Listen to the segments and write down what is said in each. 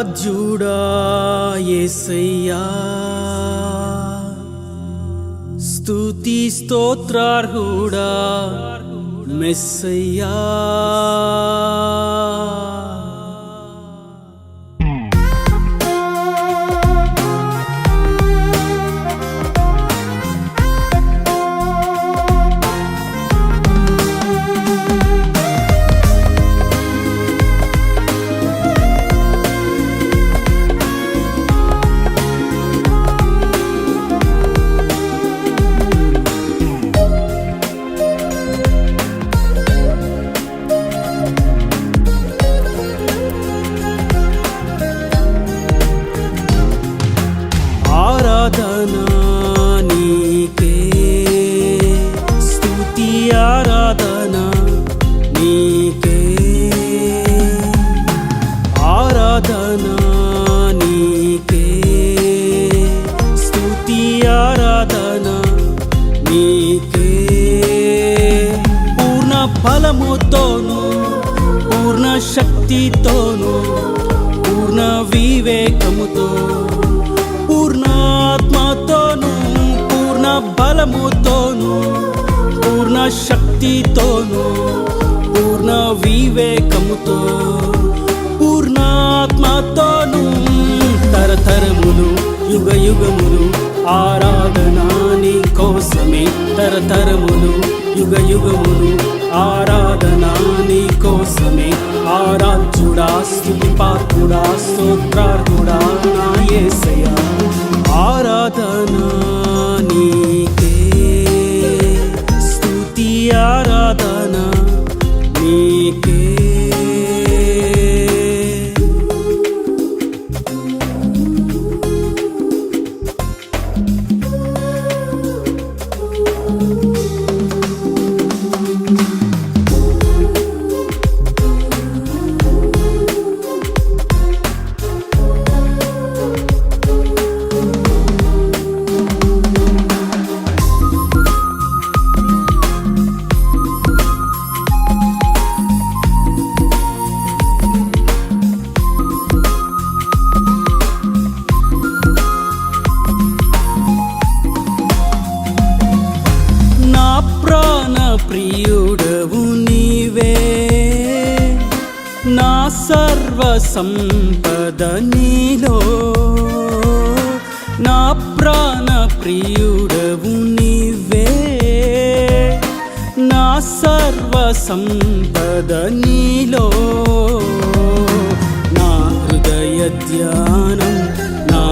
ఆరాధ్యుడా యేసయ్యా, స్తుతి స్తోత్రార్హుడా మెస్సయ్యా. ఆరాధనా నీకే, స్తుతి ఆరాధనా నీకే, ఆరాధనా నీకే, స్తుతి ఆరాధనా నీకే. పూర్ణ బలముతోను, పూర్ణ శక్తితోను, పూర్ణ వివేకముతో, పూర్ణాత్మతోను, పూర్ణ బలముతోను, పూర్ణ శక్తితోను, పూర్ణ వివేకముతో, పూర్ణాత్మతోను, తరతరములు యుగ యుగములు ఆరాధనా నీ కోసమే, తరతరములు యుగ యుగములు ఆరాధనా నీ కోసమే. ఆరాధ్యుడా స్తుతి పాత్రుడా స్తోత్రార్హుడా నా యేసయ్యా. ఆరాధనా నీకే, స్తుతి ఆరాధనా నీకే. ప్రియుడవు నీవే, నా సర్వ సంపద నీలో, నా ప్రాణ ప్రియుడవు నీవే, నా సర్వ సంపద నీలో. నా హృదయ ధ్యానం, నా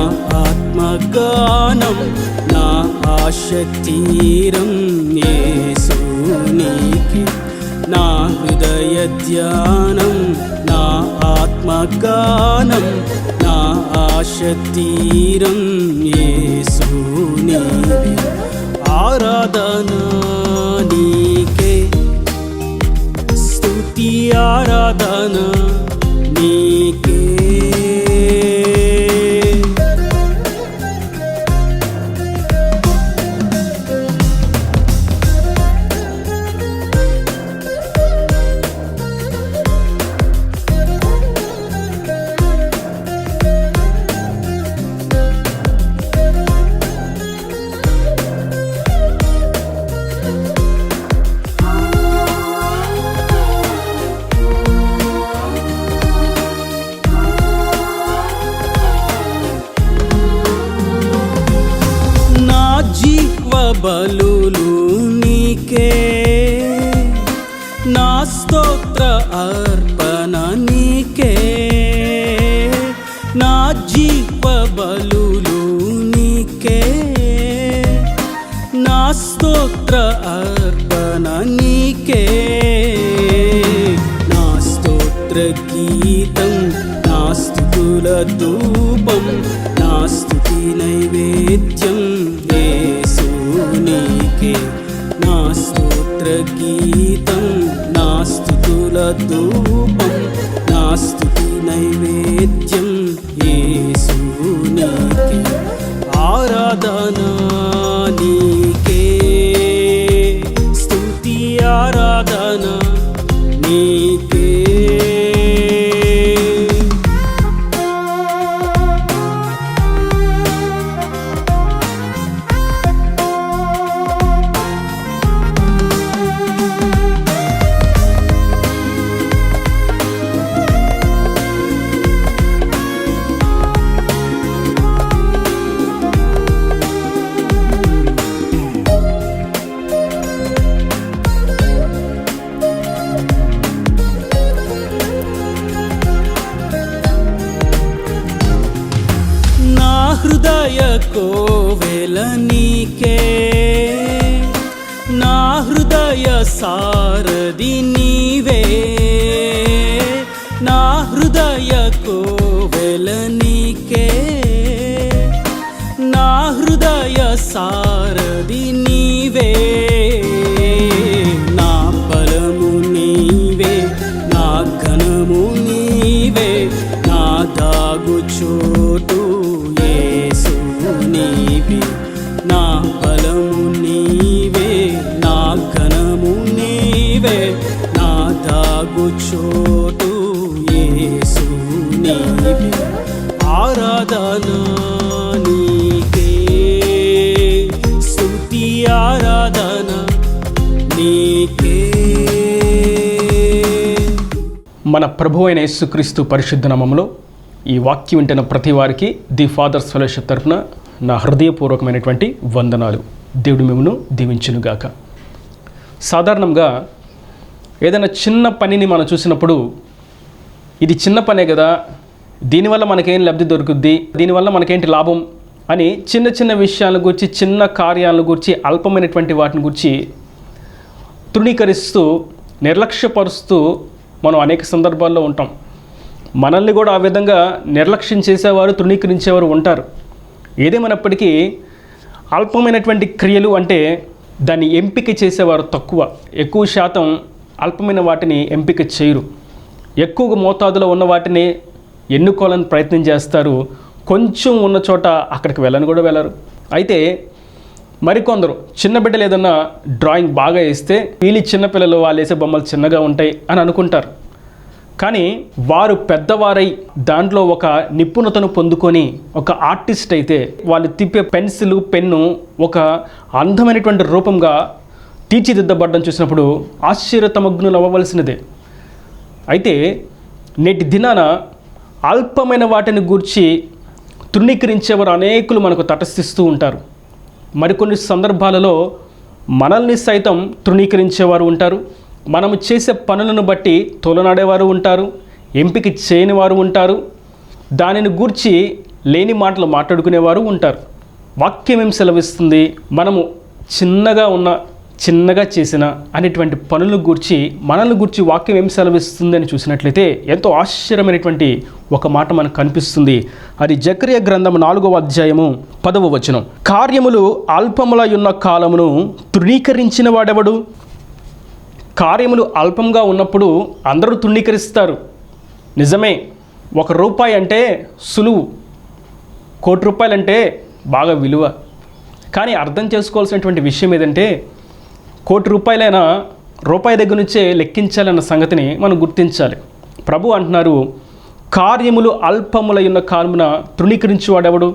ఆత్మగానం, నా ఆశ తీరం యేసు నీకే. నా హృదయ ధ్యానం, నా ఆత్మగానం, నా ఆశ తీరం యేసు నీకే. ఆరాధనా నీకే, స్తుతి ఆరాధనా నీకే. బలులు నీకే, నా స్తోత్ర అర్పణ నీకే. నా జీవ బలులు నీకే, నా స్తోత్ర అర్పణ నీకే. నా స్తోత్ర గీతం, నా స్తుతుల ధూపం, నా స్తుతి నైవేద్యం యేసు నీకే. నా స్తోత్ర గీతం, నా స్తుతుల ధూపం, నా స్తుతి నైవేద్యం యేసు నీకే. ఆరాధనా నీకే, స్తుతి ఆరాధనా నీకే. హృదయ కోవెల నీకే, నా హృదయ సారథి నీవే, నా హృదయ కోవెల నీకే, నా హృదయ సారథి నీవే, నా బలము నీవే, నా ఘనము నీవే, నా దాగు చోటు యేసు నీవే, నా బలము నీవే, నా ఘనము నీవే, నా దాగు చోటు యేసు నీవే. ఆరాధన నీకే, స్తుతి ఆరాధన నీకే. మన ప్రభు అయిన యేసుక్రీస్తు పరిశుద్ధ నామములో ఈ వాక్యం వింటున్న ప్రతి వారికి ది ఫాదర్స్ ఫెలోషిప్ తరఫున నా హృదయపూర్వకమైనటువంటి వందనాలు. దేవుడు మిమ్మల్ని దీవించునుగాక. సాధారణంగా ఏదైనా చిన్న పనిని మనం చూసినప్పుడు ఇది చిన్న పనే కదా, దీనివల్ల మనకేం లబ్ధి దొరుకుద్ది, దీనివల్ల మనకేంటి లాభం అని చిన్న చిన్న విషయాల గురించి, చిన్న కార్యాలను గురించి, అల్పమైనటువంటి వాటిని గురించి తృణీకరిస్తూ నిర్లక్ష్యపరుస్తూ మనం అనేక సందర్భాల్లో ఉంటాం. మనల్ని కూడా ఆ విధంగా నిర్లక్ష్యం చేసేవారు, తృణీకరించేవారు ఉంటారు. ఏదేమైనప్పటికీ అల్పమైనటువంటి క్రియలు అంటే దాన్ని ఎంపిక చేసేవారు తక్కువ. ఎక్కువ శాతం అల్పమైన వాటిని ఎంపిక చేయరు. ఎక్కువ మోతాదులో ఉన్న వాటిని ఎన్నుకోవాలని ప్రయత్నం చేస్తారు. కొంచెం ఉన్న చోట అక్కడికి వెళ్ళని కూడా వెళ్ళరు. అయితే మరికొందరు చిన్న బిడ్డలు ఏదన్నా డ్రాయింగ్ బాగా వేస్తే వీళ్ళు చిన్నపిల్లలు, వాళ్ళు వేసే బొమ్మలు చిన్నగా ఉంటాయి అని అనుకుంటారు. కానీ వారు పెద్దవారై దాంట్లో ఒక నిపుణతను పొందుకొని ఒక ఆర్టిస్ట్ అయితే వాళ్ళు తిప్పే పెన్సిల్, పెన్ను ఒక అందమైనటువంటి రూపంగా తీర్చిదిద్దబడ్డం చూసినప్పుడు ఆశ్చర్యతమగ్నులు అవ్వవలసినదే. అయితే నేటి దినాన అల్పమైన వాటిని గూర్చి తృణీకరించేవారు అనేకులు మనకు తటస్థిస్తూ ఉంటారు. మరికొన్ని సందర్భాలలో మనల్ని సైతం తృణీకరించేవారు ఉంటారు. మనము చేసే పనులను బట్టి తోలనాడేవారు ఉంటారు, ఎంపిక చేయని వారు ఉంటారు, దానిని గూర్చి లేని మాటలు మాట్లాడుకునేవారు ఉంటారు. వాక్యం ఏం సెలవిస్తుంది? మనము చిన్నగా చేసిన అనేటువంటి పనులను గూర్చి, మనల్ని గూర్చి వాక్యం ఏం సెలవిస్తుంది అని చూసినట్లయితే ఎంతో ఆశ్చర్యమైనటువంటి ఒక మాట మనకు కనిపిస్తుంది. అది జకర్యా గ్రంథం 4వ అధ్యాయము 10వ వచనం. కార్యములు అల్పములై ఉన్న కాలమును తృణీకరించిన వాడెవడు? కార్యములు అల్పంగా ఉన్నప్పుడు అందరూ తృణీకరిస్తారు. నిజమే, ₹1 అంటే సులువు, ₹1,00,00,000 అంటే బాగా విలువ. కానీ అర్థం చేసుకోవాల్సినటువంటి విషయం ఏదంటే ₹1,00,00,000 రూపాయి దగ్గర నుంచే లెక్కించాలన్న సంగతిని మనం గుర్తించాలి. ప్రభు అంటున్నారు, కార్యములు అల్పములై ఉన్న కాలమున తృణీకరించేవాడెవడు?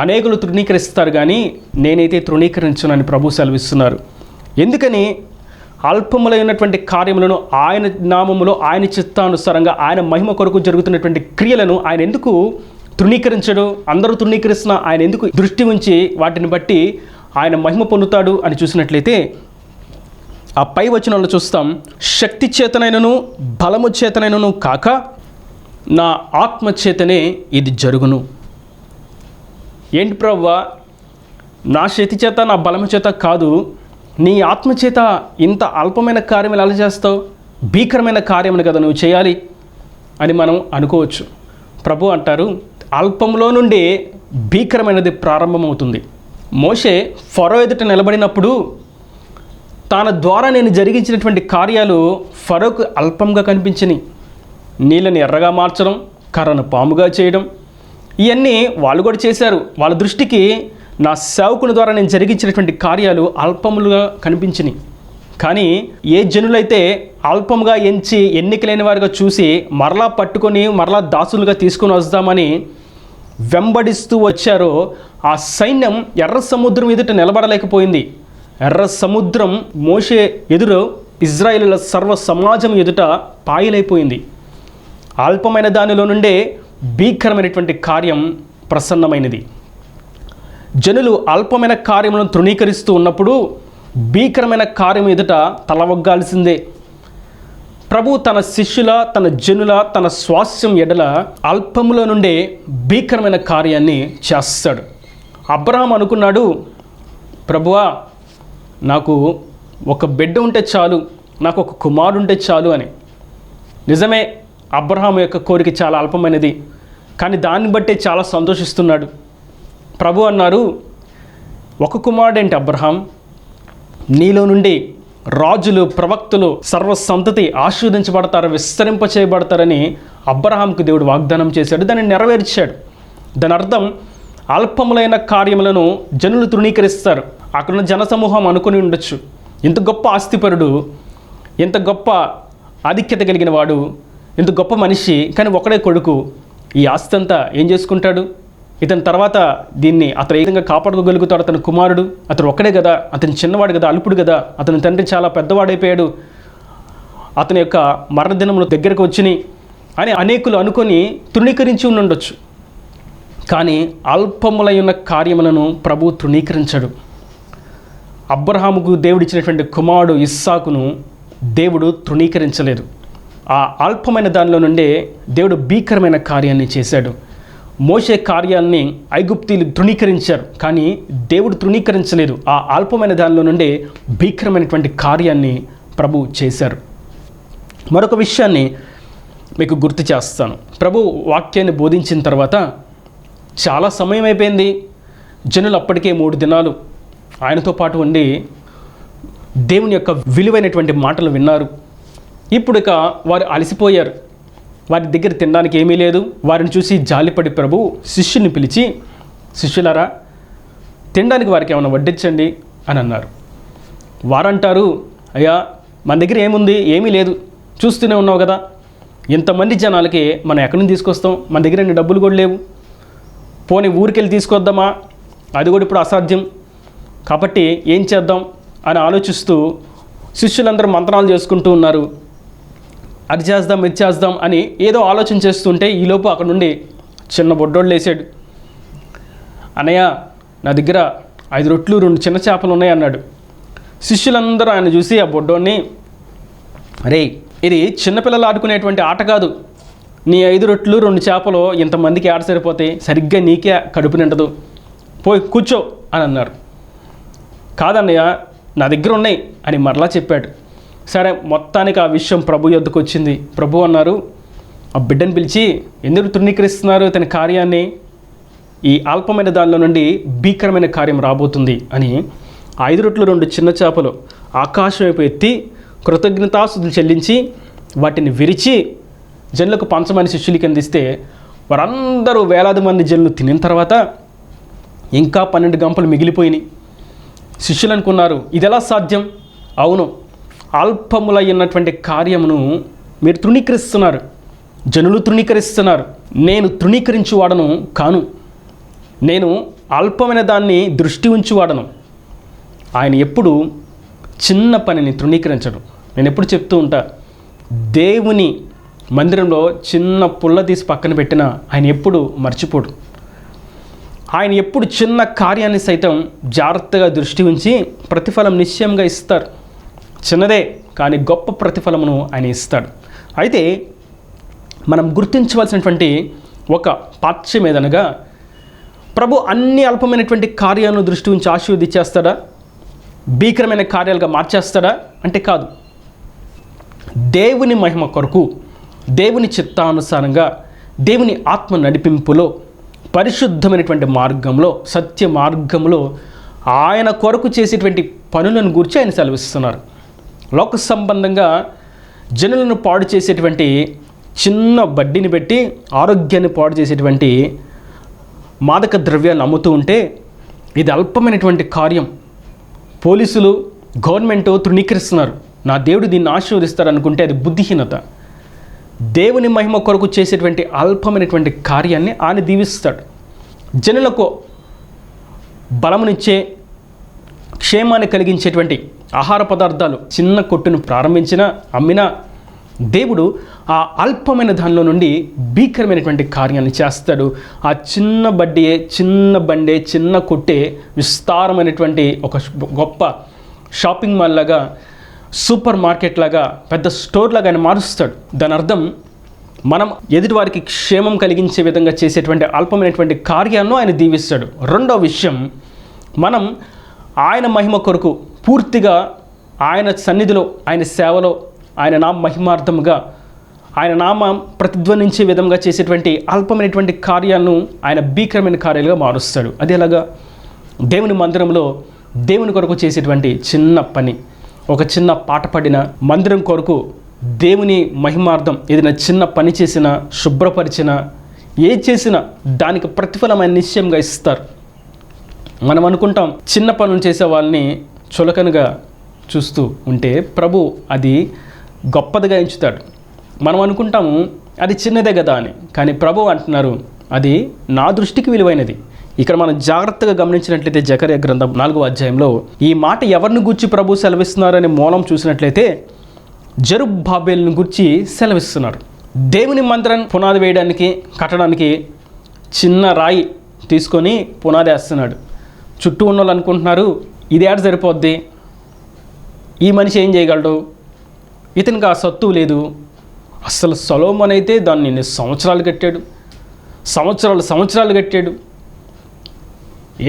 అనేకులు తృణీకరిస్తారు కానీ నేనైతే తృణీకరించునని ప్రభు సెలవిస్తున్నారు. ఎందుకని? అల్పములై ఉన్నటువంటి కార్యములను ఆయన నామములో, ఆయన చిత్తానుసారంగా, ఆయన మహిమ కొరకు జరుగుతున్నటువంటి క్రియలను ఆయన ఎందుకు తృణీకరించడు? అందరూ తృణీకరిస్తున్న ఆయన ఎందుకు దృష్టి ఉంచి వాటిని బట్టి ఆయన మహిమ పొందుతాడు అని చూసినట్లయితే ఆ పై వచనంలో చూస్తాం, శక్తి చేతనైనను బలము చేతనైనను కాక నా ఆత్మ చేతనే ఇది జరుగును. ఏంటి ప్రభువా, నా శక్తి చేత, నా బలము చేత కాదు, నీ ఆత్మచేత ఇంత అల్పమైన కార్యం ఎలా చేస్తావు? భీకరమైన కార్యమును కదా నువ్వు చేయాలి అని మనం అనుకోవచ్చు. ప్రభు అంటారు, అల్పంలో నుండి భీకరమైనది ప్రారంభమవుతుంది. మోషే ఫరో ఎదుట నిలబడినప్పుడు తన ద్వారా నేను జరిగించినటువంటి కార్యాలు ఫరోకు అల్పంగా కనిపించినాయి. నీళ్ళని ఎర్రగా మార్చడం, కర్రను పాముగా చేయడం, ఇవన్నీ వాళ్ళు కూడా చేశారు. వాళ్ళ దృష్టికి నా సేవకుని ద్వారా నేను జరిగించినటువంటి కార్యాలు అల్పములుగా కనిపించినాయి. కానీ ఏ జనులైతే అల్పంగా ఎంచి ఎన్నికలేని వారిగా చూసి మరలా పట్టుకొని మరలా దాసులుగా తీసుకొని వస్తామని వెంబడిస్తూ వచ్చారో ఆ సైన్యం ఎర్ర సముద్రం ఎదుట నిలబడలేకపోయింది. ఎర్ర సముద్రం మోషే ఎదురు ఇజ్రాయేలుల సర్వ సమాజం ఎదుట పాయలైపోయింది. అల్పమైన దానిలో నుండే భీకరమైనటువంటి కార్యం ప్రసన్నమైనది. జనులు అల్పమైన కార్యములను తృణీకరిస్తూ ఉన్నప్పుడు భీకరమైన కార్యం ఎదుట తలవగ్గాల్సిందే. ప్రభు తన శిష్యుల, తన జనుల, తన స్వాస్థ్యం ఎడల అల్పములో నుండే భీకరమైన కార్యాన్ని చేస్తాడు. అబ్రహాం అనుకున్నాడు, ప్రభువా నాకు ఒక బిడ్డ ఉంటే చాలు, నాకు ఒక కుమారుడు ఉంటే చాలు అని. నిజమే, అబ్రహాం యొక్క కోరిక చాలా అల్పమైనది, కానీ దాన్ని బట్టే చాలా సంతోషిస్తున్నాడు. ప్రభు అన్నారు, ఒక కుమారుడేంటి అబ్రహాం, నీలో నుండి రాజులు, ప్రవక్తలు, సర్వసంతతి ఆశీర్వదించబడతారు, విస్తరింప చేయబడతారని అబ్రహాంకు దేవుడు వాగ్దానం చేశాడు. దాన్ని నెరవేర్చాడు. దాని అర్థం అల్పములైన కార్యములను జనులు తృణీకరిస్తారు. అక్కడున్న జనసమూహం అనుకుని ఉండొచ్చు, ఇంత గొప్ప ఆస్తిపరుడు, ఎంత గొప్ప ఆధిక్యత కలిగిన వాడు, ఇంత గొప్ప మనిషి, కానీ ఒకడే కొడుకు, ఈ ఆస్తి అంతా ఏం చేసుకుంటాడు? ఇతని తర్వాత దీన్ని అతను ఏ విధంగా కాపాడుకోగలుగుతాడు? అతని కుమారుడు, అతను ఒక్కడే కదా, అతను చిన్నవాడు కదా, అల్పుడు కదా, అతని తండ్రి చాలా పెద్దవాడైపోయాడు, అతని యొక్క మరణదినములు దగ్గరకు వచ్చినాయి అని అనేకులు అనుకొని తృణీకరించి ఉండొచ్చు. కానీ అల్పములై ఉన్న కార్యములను ప్రభు తృణీకరించాడు. అబ్రహాముకు దేవుడిచ్చినటువంటి కుమారుడు ఇస్సాకును దేవుడు తృణీకరించలేదు. ఆ అల్పమైన దానిలో నుండే దేవుడు భీకరమైన కార్యాన్ని చేశాడు. మోషే కార్యాన్ని ఐగుప్తీలు తృణీకరించారు, కానీ దేవుడు తృణీకరించలేదు. ఆ అల్పమైన దానిలో నుండే భీకరమైనటువంటి కార్యాన్ని ప్రభు చేశారు. మరొక విషయాన్ని మీకు గుర్తు చేస్తాను. ప్రభు వాక్యాన్ని బోధించిన తర్వాత చాలా సమయం అయిపోయింది. జనులు అప్పటికే 3 దినాలు ఆయనతో పాటు ఉండి దేవుని యొక్క విలువైనటువంటి మాటలు విన్నారు. ఇప్పుడు ఇక వారు అలసిపోయారు. వారి దగ్గర తినడానికి ఏమీ లేదు. వారిని చూసి జాలిపడి ప్రభు శిష్యుల్ని పిలిచి, శిష్యులారా, తినడానికి వారికి ఏమైనా వడ్డించండి అని అన్నారు. వారంటారు, అయ్యా మన దగ్గర ఏముంది, ఏమీ లేదు, చూస్తూనే ఉన్నావు కదా, ఇంతమంది జనాలకి మనం ఎక్కడి నుంచి తీసుకొస్తాం, మన దగ్గర ఎన్ని డబ్బులు కూడా లేవు, పోనీ ఊరికెళ్ళి తీసుకొద్దామా, అది కూడా ఇప్పుడు అసాధ్యం, కాబట్టి ఏం చేద్దాం అని ఆలోచిస్తూ శిష్యులందరూ మంత్రాలు చేసుకుంటూ ఉన్నారు. అది చేద్దాం, ఇది చేద్దాం అని ఏదో ఆలోచన చేస్తుంటే ఈలోపు అక్కడ నుండి చిన్న బొడ్డోళ్ళు లేసాడు. అన్నయ్య, నా దగ్గర 5 రొట్లు 2 చిన్న చేపలు ఉన్నాయి అన్నాడు. శిష్యులందరూ ఆయన చూసి ఆ బొడ్డోడిని, అరే ఇది చిన్నపిల్లలు ఆడుకునేటువంటి ఆట కాదు, నీ 5 రొట్లు 2 చేపలు ఇంతమందికి ఆడ సరిపోతాయి, సరిగ్గా నీకే కడుపు నిండదు, పోయి కూర్చో అని అన్నారు. కాదన్నయ్య, నా దగ్గర ఉన్నాయి అని మరలా చెప్పాడు. సరే, మొత్తానికి ఆ విషయం ప్రభు యొద్దకు వచ్చింది. ప్రభు అన్నారు, ఆ బిడ్డను పిలిచి, ఎందుకు తృణీకరిస్తున్నారు ఇతని కార్యాన్ని, ఈ అల్పమైన దానిలో నుండి భీకరమైన కార్యం రాబోతుంది అని 5 రొట్లు 2 చిన్న చేపలు ఆకాశం వైపు ఎత్తి కృతజ్ఞతాస్తుతులు చెల్లించి వాటిని విరిచి జనులకు పంచమని శిష్యులకి అందిస్తే వారందరూ వేలాది మంది జనులు తినిన తర్వాత ఇంకా 12 గంపలు మిగిలిపోయినాయి. శిష్యులు అనుకున్నారు, ఇది ఎలా సాధ్యం? అవును, అల్పములైనటువంటి కార్యమును మీరు తృణీకరిస్తున్నారు, జనులు తృణీకరిస్తున్నారు. నేను తృణీకరించువాడను కాను, నేను అల్పమైన దాన్ని దృష్టి ఉంచువాడను. ఆయన ఎప్పుడు చిన్న పనిని తృణీకరించడు. నేను ఎప్పుడు చెప్తూ ఉంటా, దేవుని మందిరంలో చిన్న పుల్ల తీసి పక్కన పెట్టినా ఆయన ఎప్పుడు మర్చిపోడు. ఆయన ఎప్పుడు చిన్న కార్యాన్ని సైతం జాగ్రత్తగా దృష్టి ఉంచి ప్రతిఫలం నిశ్చయంగా ఇస్తారు. చిన్నదే కానీ గొప్ప ప్రతిఫలమును ఆయన ఇస్తాడు. అయితే మనం గుర్తించవలసినటువంటి ఒక పాఠ్యం ఏదనగా, ప్రభు అన్ని అల్పమైనటువంటి కార్యాలను దృష్టి ఉంచి ఆశీర్వదించేస్తాడా, భీకరమైన కార్యాలుగా మార్చేస్తాడా అంటే కాదు. దేవుని మహిమ కొరకు, దేవుని చిత్తానుసారంగా, దేవుని ఆత్మ నడిపింపులో, పరిశుద్ధమైనటువంటి మార్గంలో, సత్య మార్గంలో ఆయన కొరకు చేసేటువంటి పనులను గురించి ఆయన సెలవిస్తున్నారు. లోక సంబంధంగా జనులను పాడు చేసేటువంటి చిన్న బడ్డీని పెట్టి ఆరోగ్యాన్ని పాడు చేసేటువంటి మాదక ద్రవ్యాలను అమ్ముతూ ఉంటే ఇది అల్పమైనటువంటి కార్యం. పోలీసులు, గవర్నమెంట్ తృణీకరిస్తున్నారు. నా దేవుడు దీన్ని ఆశీర్వదిస్తారు అనుకుంటే అది బుద్ధిహీనత. దేవుని మహిమ కొరకు చేసేటువంటి అల్పమైనటువంటి కార్యాన్ని ఆయన దీవిస్తాడు. జనులకు బలమునిచ్చే, క్షేమాన్ని కలిగించేటువంటి ఆహార పదార్థాలు చిన్న కొట్టును ప్రారంభించినా, అమ్మినా దేవుడు ఆ అల్పమైన దానిలో నుండి భీకరమైనటువంటి కార్యాన్ని చేస్తాడు. ఆ చిన్న బడ్డీయే, చిన్న బండే, చిన్న కొట్టే విస్తారమైనటువంటి ఒక గొప్ప షాపింగ్ మాల్ లాగా సూపర్ మార్కెట్ లాగా, పెద్ద స్టోర్ లాగా ఆయన మారుస్తాడు. దాని అర్థం మనం ఎదుటివారికి క్షేమం కలిగించే విధంగా చేసేటువంటి అల్పమైనటువంటి కార్యాలను ఆయన దీవిస్తాడు. రెండో విషయం, మనం ఆయన మహిమ కొరకు పూర్తిగా ఆయన సన్నిధిలో, ఆయన సేవలో, ఆయన నామ మహిమార్థముగా, ఆయన నామం ప్రతిధ్వనించే విధంగా చేసేటువంటి అల్పమైనటువంటి కార్యాలను ఆయన భీకరమైన కార్యాలుగా మారుస్తాడు. అదేలాగా దేవుని మందిరంలో దేవుని కొరకు చేసేటువంటి చిన్న పని, ఒక చిన్న పాట పడిన, మందిరం కొరకు దేవుని మహిమార్థం ఏదైనా చిన్న పని చేసినా, శుభ్రపరిచినా, ఏది చేసినా దానికి ప్రతిఫలం ఆయన నిశ్చయంగా ఇస్తారు. మనం అనుకుంటాం చిన్న పనులు చేసే వాళ్ళని చులకనగా చూస్తూ ఉంటే ప్రభు అది గొప్పదిగా ఎంచుతాడు. మనం అనుకుంటాము అది చిన్నదే కదా అని, కానీ ప్రభు అంటున్నారు అది నా దృష్టికి విలువైనది. ఇక్కడ మనం జాగ్రత్తగా గమనించినట్లయితే జకర్యా గ్రంథం 4వ అధ్యాయంలో ఈ మాట ఎవరిని గూర్చి ప్రభు సెలవిస్తున్నారనే మూలం చూసినట్లయితే జెరుబ్బాబెలును గూర్చి సెలవిస్తున్నారు. దేవుని మందిరం పునాది వేయడానికి, కట్టడానికి చిన్న రాయి తీసుకొని పునాది వేస్తున్నాడు. చుట్టూ ఉన్న వాళ్ళు అనుకుంటున్నారు ఇది ఏడ సరిపోద్ది, ఈ మనిషి ఏం చేయగలడు, ఇతనికి ఆ సత్తు లేదు. అసలు సొలొమోను అయితే దాన్ని ఎన్ని సంవత్సరాలు కట్టాడు, సంవత్సరాలు కట్టాడు.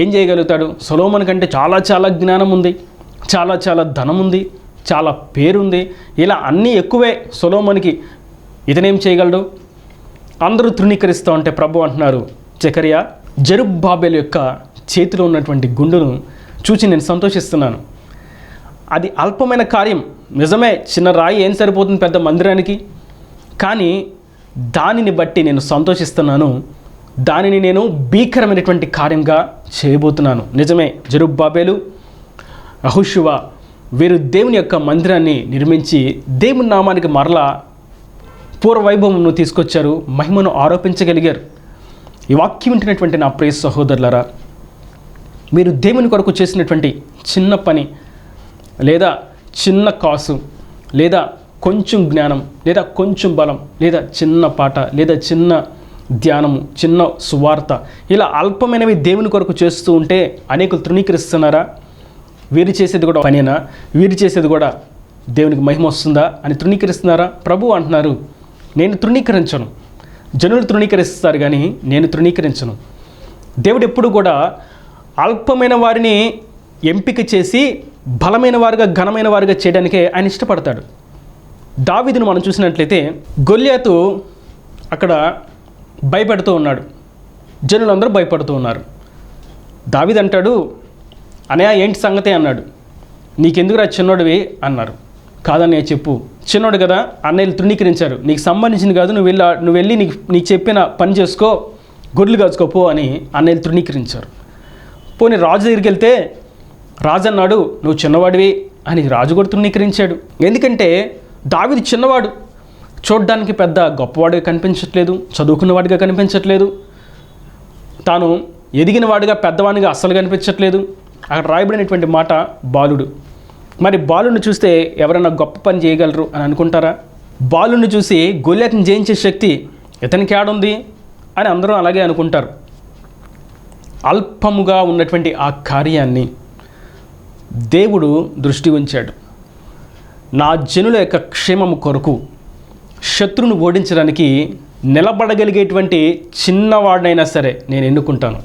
ఏం చేయగలుగుతాడు? సొలొమోను కంటే చాలా జ్ఞానం ఉంది, చాలా ధనం ఉంది, చాలా పేరుంది, ఇలా అన్నీ ఎక్కువే సొలొమోనుకి. ఇతనేం చేయగలడు? అందరూ తృణీకరిస్తూ ఉంటే ప్రభు అంటున్నారు, జకర్యా, జెరుబ్బాబెలు యొక్క చేతిలో ఉన్నటువంటి గుండును చూసి నేను సంతోషిస్తున్నాను. అది అల్పమైన కార్యం నిజమే, చిన్న రాయి ఏం సరిపోతుంది పెద్ద మందిరానికి, కానీ దానిని బట్టి నేను సంతోషిస్తున్నాను. దానిని నేను భీకరమైనటువంటి కార్యంగా చేయబోతున్నాను. నిజమే, జెరుబ్బాబెలు, యెహోషువ వీరు దేవుని యొక్క మందిరాన్ని నిర్మించి దేవుని నామానికి మరలా పూర్వవైభవమును తీసుకొచ్చారు, మహిమను ఆరోపించగలిగారు. ఈ వాక్యం వింటున్నటువంటి నా ప్రియ సహోదరులారా, మీరు దేవుని కొరకు చేసినటువంటి చిన్న పని, లేదా చిన్న కాసు, లేదా కొంచెం జ్ఞానం, లేదా కొంచెం బలం, లేదా చిన్న పాట, లేదా చిన్న ధ్యానము, చిన్న సువార్త, ఇలా అల్పమైనవి దేవుని కొరకు చేస్తూ ఉంటే అనేకులు తృణీకరిస్తున్నారా? వీరు చేసేది కూడా పనేనా, వీరు చేసేది కూడా దేవునికి మహిమ వస్తుందా అని తృణీకరిస్తున్నారా? ప్రభు అంటున్నారు, నేను తృణీకరించను. జనులు తృణీకరిస్తారు కానీ నేను తృణీకరించను. దేవుడు ఎప్పుడు కూడా అల్పమైన వారిని ఎంపిక చేసి బలమైన వారుగా, ఘనమైన వారుగా చేయడానికే ఆయన ఇష్టపడతాడు. దావీదును మనం చూసినట్లయితే గొల్యాతు అక్కడ భయపడుతూ ఉన్నాడు, జనులందరూ భయపడుతూ ఉన్నారు. దావీదు అంటాడు, అనయా ఏంటి సంగతి అన్నాడు. నీకెందుకురా చిన్నోడివి అన్నారు. కాదన్నయ్య చెప్పు. చిన్నోడు కదా, అన్నయ్యలు తృణీకరించారు, నీకు సంబంధించింది కాదు, నువ్వు వెళ్ళి నీకు చెప్పిన పని చేసుకో, గొర్రెలు కాచుకోపో అని అన్నయ్యలు తృణీకరించారు. పోనీ రాజు దగ్గరికి వెళ్తే రాజు అన్నాడు నువ్వు చిన్నవాడివి అని రాజు కూడా తృణీకరించాడు. ఎందుకంటే దావీదు చిన్నవాడు, చూడ్డానికి పెద్ద గొప్పవాడిగా కనిపించట్లేదు, చదువుకున్నవాడిగా కనిపించట్లేదు, తాను ఎదిగిన వాడిగా, పెద్దవాడిగా అస్సలు కనిపించట్లేదు. అక్కడ రాయబడినటువంటి మాట బాలుడు. మరి బాలుని చూస్తే ఎవరైనా గొప్ప పని చేయగలరు అని అనుకుంటారా? బాలుని చూసి గొల్యాతుని జయించే శక్తి ఇతనికి ఏడుంది అని అందరూ అలాగే అనుకుంటారు. అల్పముగా ఉన్నటువంటి ఆ కార్యాన్ని దేవుడు దృష్టి ఉంచాడు. నా జనుల యొక్క క్షేమము కొరకు, శత్రువును ఓడించడానికి నిలబడగలిగేటువంటి చిన్నవాడినైనా సరే నేను ఎన్నుకుంటాను.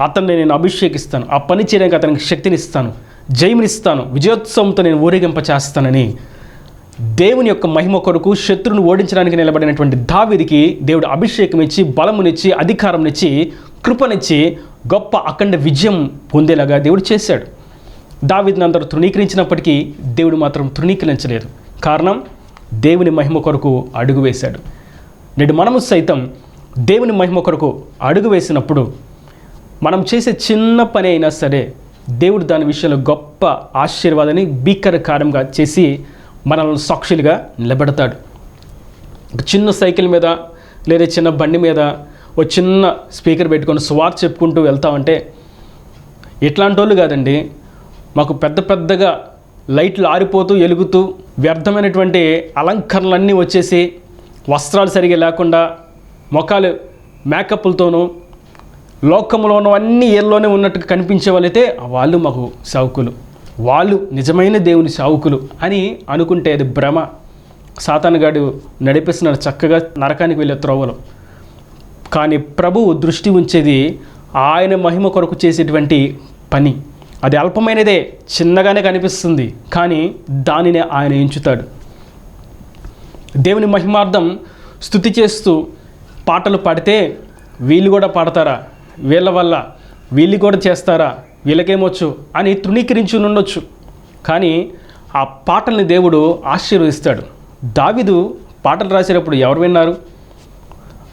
అతన్ని నేను అభిషేకిస్తాను, ఆ పని చేయడానికి అతనికి శక్తినిస్తాను, జయమునిస్తాను, విజయోత్సవంతో నేను ఊరేగింప చేస్తానని దేవుని యొక్క మహిమ కొరకు శత్రువును ఓడించడానికి నిలబడినటువంటి దావీదుకి దేవుడు అభిషేకం ఇచ్చి, బలమునిచ్చి, అధికారంనిచ్చి, కృపనిచ్చి గొప్ప అఖండ విజయం పొందేలాగా దేవుడు చేశాడు. దావీదుని అందరూ తృణీకరించినప్పటికీ దేవుడు మాత్రం తృణీకరించలేదు. కారణం దేవుని మహిమ కొరకు అడుగు వేశాడు. నేడు మనము సైతం దేవుని మహిమ కొరకు అడుగు వేసినప్పుడు మనం చేసే చిన్న పని అయినా సరే దేవుడు దాని విషయంలో గొప్ప ఆశీర్వాదాన్ని భీకర కార్యంగా చేసి మనల్ని సాక్షులుగా నిలబెడతాడు. చిన్న సైకిల్ మీద లేదా చిన్న బండి మీద ఒక చిన్న స్పీకర్ పెట్టుకొని సువార్త చెప్పుకుంటూ వెళ్తామంటే ఇట్లాంటి వాళ్ళు కాదండి, మాకు పెద్దగా లైట్లు ఆరిపోతూ ఎలుగుతూ వ్యర్థమైనటువంటి అలంకరణలన్నీ వచ్చేసి వస్త్రాలు సరిగా లేకుండా మొఖాలు మేకప్లతోనూ లోకంలో ఉన్నవన్నీ ఏళ్ళలోనే ఉన్నట్టుగా కనిపించే వాళ్ళైతే వాళ్ళు మాకు సేవకులు. వాళ్ళు నిజమైన దేవుని సేవకులు అని అనుకుంటే అది భ్రమ. సాతానుగాడు నడిపిస్తున్నాడు చక్కగా నరకానికి వెళ్ళే త్రోవలో. కానీ ప్రభువు దృష్టి ఉంచేది ఆయన మహిమ కొరకు చేసేటువంటి పని. అది అల్పమైనదే, చిన్నగానే కనిపిస్తుంది, కానీ దానినే ఆయన ఎంచుతాడు. దేవుని మహిమార్థం స్తుతి చేస్తూ పాటలు పాడితే వీళ్ళు కూడా పాడతారా, వీళ్ళ వల్ల వీళ్ళు కూడా చేస్తారా, వీళ్ళకేమొచ్చు అని తృణీకరించి ఉండొచ్చు. కానీ ఆ పాటల్ని దేవుడు ఆశీర్వదిస్తాడు. దావీదు పాటలు రాసేటప్పుడు ఎవరు విన్నారు?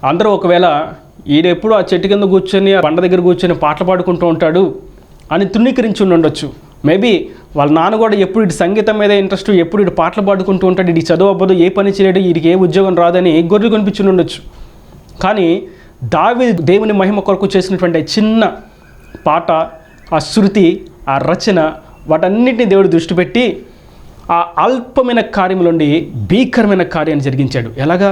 అందరూ ఒకవేళ ఈడెప్పుడు ఆ చెట్టు కింద కూర్చొని ఆ బండ దగ్గర కూర్చొని పాటలు పాడుకుంటూ ఉంటాడు అని తృణీకరించి ఉండొచ్చు. మేబీ వాళ్ళ నాన్న కూడా ఎప్పుడు ఇటు సంగీతం మీద ఇంట్రెస్ట్, ఎప్పుడు ఇటు పాటలు పాడుకుంటూ ఉంటాడు, ఇది చదువు అవ్వదు, ఏ పని చేయడు, వీడికి ఏ ఉద్యోగం రాదని గొర్రెలు కనిపించి ఉండొచ్చు. కానీ దావీదు దేవుని మహిమ కొరకు చేసినటువంటి చిన్న పాట, ఆ శృతి, ఆ రచన, వాటన్నిటిని దేవుడు దృష్టి పెట్టి ఆ అల్పమైన కార్యము నుండి భీకరమైన కార్యాన్ని జరిగించాడు. ఎలాగా?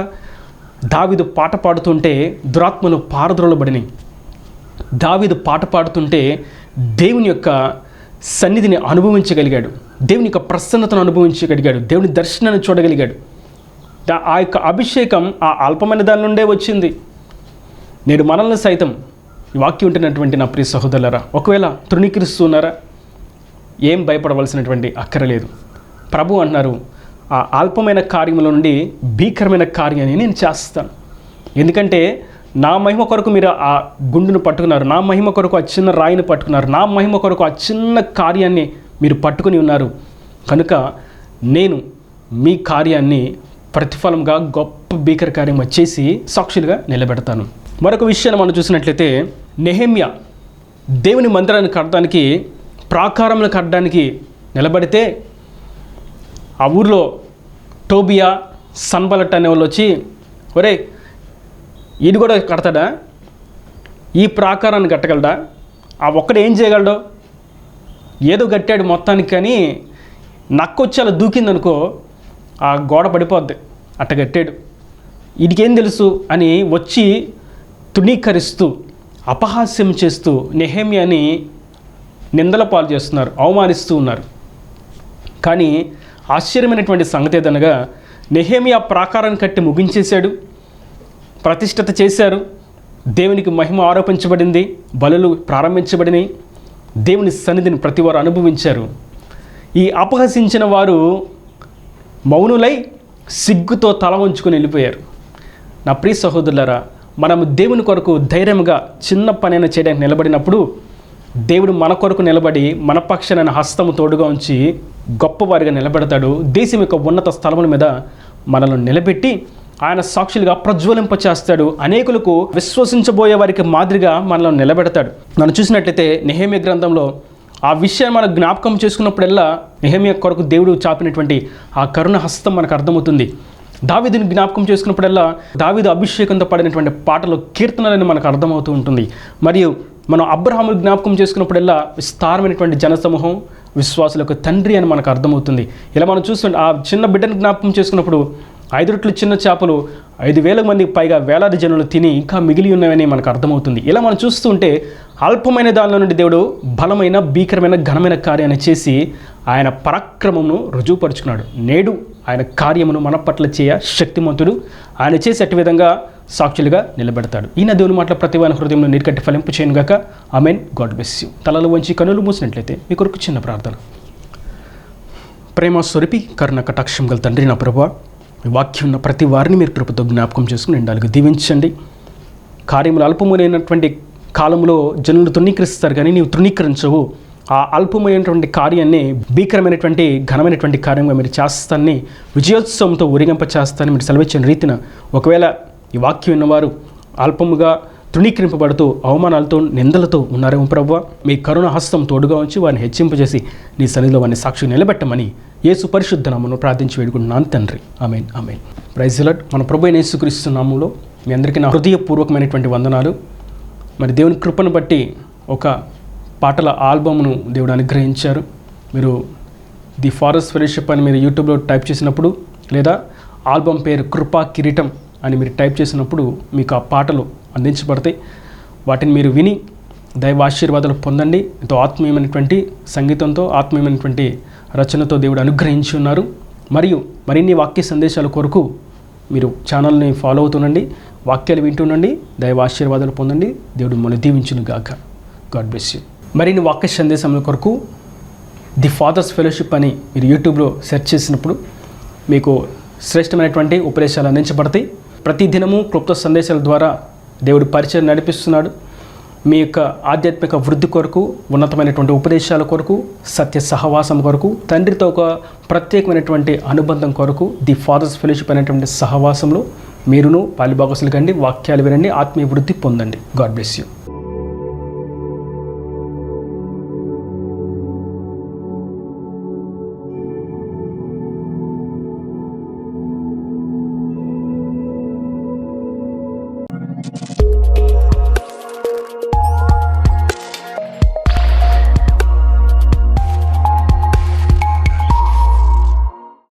దావీదు పాట పాడుతుంటే దురాత్మలు పారద్రోలబడినాయి. దావీదు పాట పాడుతుంటే దేవుని యొక్క సన్నిధిని అనుభవించగలిగాడు, దేవుని యొక్క ప్రసన్నతను అనుభవించగలిగాడు, దేవుని దర్శనాన్ని చూడగలిగాడు. ఆ యొక్క అభిషేకం ఆ అల్పమైన దాని నుండే వచ్చింది. నేడు మనల్ని సైతం ఈ వాక్యం ఉంటున్నటువంటి నా ప్రియ సహోదరులారా, ఒకవేళ తృణీకరిస్తున్నారా, ఏం భయపడవలసినటువంటి అక్కరలేదు. ప్రభు అంటున్నారు, ఆ అల్పమైన కార్యముల నుండి భీకరమైన కార్యాన్ని నేను చేస్తాను. ఎందుకంటే నా మహిమ కొరకు మీరు ఆ గుండును పట్టుకున్నారు, నా మహిమ కొరకు ఆ చిన్న రాయిని పట్టుకున్నారు, నా మహిమ కొరకు ఆ చిన్న కార్యాన్ని మీరు పట్టుకుని ఉన్నారు. కనుక నేను మీ కార్యాన్ని ప్రతిఫలంగా గొప్ప భీకర కార్యం వచ్చేసి సాక్షులుగా నిలబెడతాను. మరొక విషయాన్ని మనం చూసినట్లయితే, నెహెమ్యా దేవుని మందిరాన్ని కట్టడానికి, ప్రాకారంలో కట్టడానికి నిలబడితే ఆ ఊరిలో టోబియా, సన్బలట్ అనే వాళ్ళు వచ్చి, ఒరే ఇది కూడా కడతాడా, ఈ ప్రాకారాన్ని కట్టగలడా, ఆ ఒక్కడు ఏం చేయగలడో, ఏదో కట్టాడు మొత్తానికి, కానీ నక్కొచ్చి అలా దూకిందనుకో ఆ గోడ పడిపోద్ది, అట్ట కట్టాడు, వీడికేం తెలుసు అని వచ్చి తృణీకరిస్తూ అపహాస్యం చేస్తూ నెహెమ్యాని నిందల పాలు చేస్తున్నారు, అవమానిస్తూ ఉన్నారు. కానీ ఆశ్చర్యమైనటువంటి సంగతి ఏదనగా, నెహెమ్యా ప్రాకారాన్ని కట్టి ముగించేశాడు, ప్రతిష్ఠత చేశారు, దేవునికి మహిమ ఆరోపించబడింది, బలులు ప్రారంభించబడినాయి, దేవుని సన్నిధిని ప్రతి వారు అనుభవించారు. ఈ అపహసించిన వారు మౌనులై సిగ్గుతో తల వంచుకొని వెళ్ళిపోయారు. నా ప్రియ సహోదరులారా, మనము దేవుని కొరకు ధైర్యంగా చిన్న పనైనా చేయడానికి నిలబడినప్పుడు దేవుడు మన కొరకు నిలబడి మన పక్షాన హస్తము తోడుగా ఉంచి గొప్పవారిగా నిలబెడతాడు. దేశం యొక్క ఉన్నత స్థలముల మీద మనల్ని నిలబెట్టి ఆయన సాక్షులుగా ప్రజ్వలింపచేస్తాడు. అనేకులకు విశ్వసించబోయే వారికి మాదిరిగా మనల్ని నిలబెడతాడు. మనం చూసినట్లయితే నెహెమ్యా గ్రంథంలో ఆ విషయాన్ని మనం జ్ఞాపకం చేసుకున్నప్పుడల్లా నెహెమ్యా కొరకు దేవుడు చాపినటువంటి ఆ కరుణ హస్తం మనకు అర్థమవుతుంది. దావీదుని జ్ఞాపకం చేసుకున్నప్పుడల్లా దావీదు అభిషేకంతో పడినటువంటి పాటలు, కీర్తనలని మనకు అర్థమవుతూ ఉంటుంది. మరియు మనం అబ్రహామును జ్ఞాపకం చేసుకున్నప్పుడల్లా విస్తారమైనటువంటి జనసమూహం, విశ్వాసులకు తండ్రి అని మనకు అర్థమవుతుంది. ఇలా మనం చూస్తుంటే ఆ చిన్న బిడ్డను జ్ఞాపకం చేసుకున్నప్పుడు 5 రొట్టెలు చిన్న చేపలు 5,000 మందికి పైగా వేలాది జనులు తిని ఇంకా మిగిలి ఉన్నవని మనకు అర్థమవుతుంది. ఇలా మనం చూస్తుంటే అల్పమైన దానిలో నుండి దేవుడు బలమైన, భీకరమైన, ఘనమైన కార్యాన్ని చేసి ఆయన పరాక్రమమును రుజువుపరుచుకున్నాడు. నేడు ఆయన కార్యమును మన పట్ల చేయ శక్తిమంతుడు. ఆయన చేసి అట్టి విధంగా సాక్షులుగా నిలబెడతాడు. ఈయన దేవుని మాటల ప్రతి వారి హృదయంలో నీరుకట్టి ఫలింపు చేయను గాక. ఆమెన్. God bless you. తలలు వంచి కనులు మూసినట్లయితే మీ కొరకు చిన్న ప్రార్థన. ప్రేమ స్వరూపి, కరుణ కటాక్షం గల తండ్రి, నా ప్రభువా, మీ వాక్యం ఉన్న ప్రతి వారిని మీరు కృపతో జ్ఞాపకం చేసుకుని నిండాలిగా దీవించండి. కార్యములు అల్పమైనటువంటి కాలంలో జనులు తృణీకరిస్తారు, కానీ నీవు తృణీకరించవు. ఆ అల్పమైనటువంటి కార్యాన్ని భీకరమైనటువంటి, ఘనమైనటువంటి కార్యంగా మీరు చేస్తాన్ని, విజయోత్సవంతో ఊరేగింప చేస్తానని మీరు సెలవిచ్చిన రీతిన ఒకవేళ ఈ వాక్యం ఉన్నవారు అల్పముగా తృణీకరింపబడుతూ అవమానాలతో, నిందలతో ఉన్నారేమో ప్రభువా, మీ కరుణ హస్తం తోడుగా ఉంచి వారిని హెచ్చింపజేసి నీ సన్నిధిలో వారిని సాక్షి నిలబెట్టమని యేసు పరిశుద్ధ నామములో ప్రార్థించి వేడుకుంటున్నాను తండ్రి. Amen. Amen. Praise the lord. మన ప్రభు అయిన యేసుక్రీస్తు నామములో మీ అందరికీ నా హృదయపూర్వకమైనటువంటి వందనాలు. మరి దేవుని కృపను బట్టి ఒక పాటల ఆల్బమ్ను దేవుడు అనుగ్రహించారు. మీరు ది ఫారెస్ట్ ఫెలోషిప్ అని మీరు యూట్యూబ్లో టైప్ చేసినప్పుడు, లేదా ఆల్బమ్ పేరు కృపా కిరీటం అని మీరు టైప్ చేసినప్పుడు మీకు ఆ పాటలు అందించబడతాయి. వాటిని మీరు విని దైవ ఆశీర్వాదాలు పొందండి. ఎంతో ఆత్మీయమైనటువంటి సంగీతంతో, ఆత్మీయమైనటువంటి రచనతో దేవుడు అనుగ్రహించి ఉన్నారు. మరియు మరిన్ని వాక్య సందేశాల కొరకు మీరు ఛానల్ని ఫాలో అవుతుండండి, వాక్యాలు వింటుండండి, దైవ ఆశీర్వాదాలు పొందండి. దేవుడు మిమ్మల్ని దీవించును గాక. God bless you. మరిన్ని వాక్య సందేశాల కొరకు ది ఫాదర్స్ ఫెలోషిప్ అని మీరు యూట్యూబ్లో సెర్చ్ చేసినప్పుడు మీకు శ్రేష్టమైనటువంటి ఉపదేశాలు అందించబడతాయి. ప్రతి దినము క్లుప్త సందేశాల ద్వారా దేవుడు పరిచయం నడిపిస్తున్నాడు. మీ యొక్క ఆధ్యాత్మిక వృద్ధి కొరకు, ఉన్నతమైనటువంటి ఉపదేశాల కొరకు, సత్య సహవాసం కొరకు, తండ్రితో ఒక ప్రత్యేకమైనటువంటి అనుబంధం కొరకు ది ఫాదర్స్ ఫెలోషిప్ అనేటువంటి సహవాసంలో మీరును పాలిభాగస్తులు కండి, వాక్యాలు వినండి, ఆత్మీయ వృద్ధి పొందండి. God bless you.